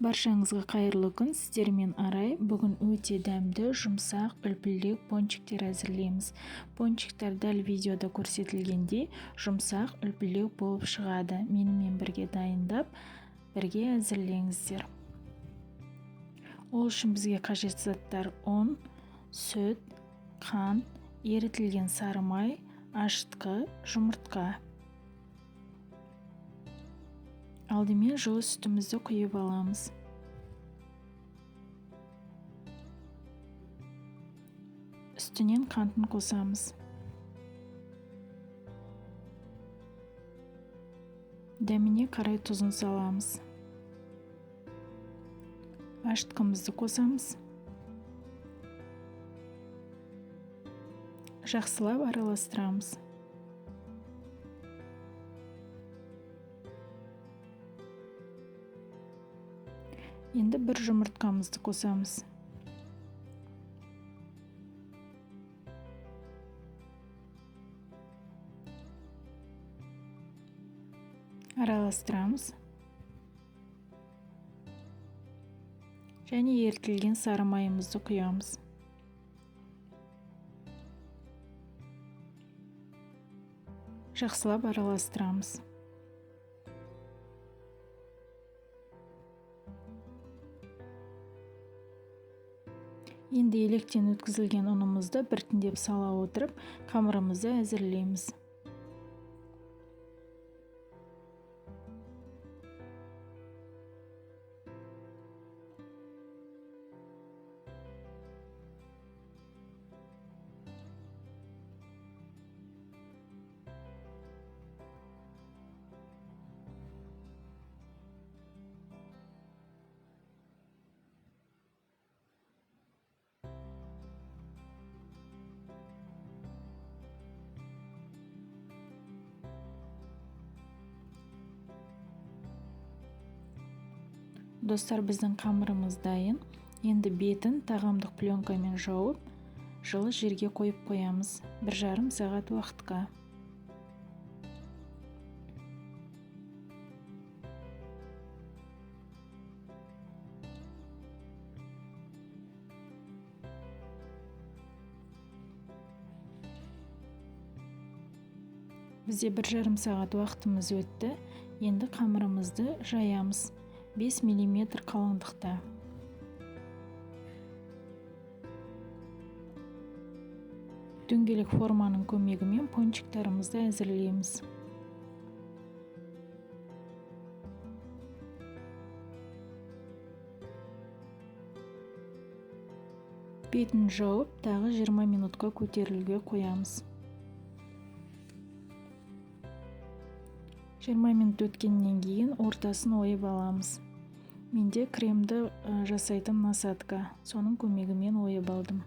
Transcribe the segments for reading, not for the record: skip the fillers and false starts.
Баршаңызға қайырлы күн. Сіздермен Арай. Бүгін өте дәмді, жұмсақ, үлпілдек пончиктер әзірлейміз. Пончиктер дәл видеода көрсетілгендей жұмсақ, үлпілдек болып шығады. Менімен бірге дайындап, бірге әзірлеңіздер. Ол үшін бізге қажет заттар: ұн, сүт, қант, ерітілген сары май, ашытқы, жұмыртқа. Алдымен жылы сүтімізді құйып аламыз. Үстінен қантын қосамыз. Дәміне қарай тұзын саламыз. Ашытқымызды қосамыз. Жақсылап араластырамыз. Енді бір жұмыртқамызды қосамыз. Араластырамыз. Және ерітілген сары майымызды құямыз. Жақсылап араластырамыз. Енді електен өткізілген ұнымызды біртіндеп сала отырып, қамырымызды әзірлейміз. Достар, біздің қамырымыз дайын. Енді бетін тағамдық пленкамен жауып, жылы жерге қойып қоямыз. 1,5 сағат уақытқа. Бізде 1,5 сағат уақытымыз өтті. Енді қамырымызды жаямыз. 5 мм қалыңдықта. Дөңгелек форманың көмегімен пончиктарымызды әзірлейміз. Бетін жауып, тағы 20 минутқа көтерілуге қоямыз. 20 минут өткеннен кейін ортасын ойып аламыз. Менде кремді жасайтын насадка. Соның көмегімен ойып алдым.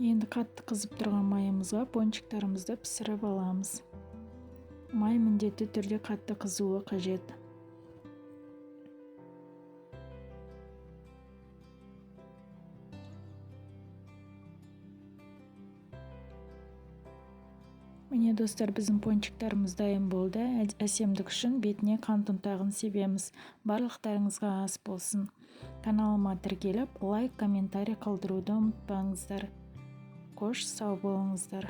Енді қатты қызып тұрған майымызға пончиктарымызды пісіріп аламыз. Май міндетті түрде қатты қызуы қажет. Міне достар, біздің пончиктарымыз дайын болды. Әсемдік үшін бетіне қант ұнтағын себеміз. Барлықтарыңызға ас болсын. Каналыма тіркеліп, лайк, комментарий қалдыруды ұмытпаңыздар. Қош сау болыңыздар.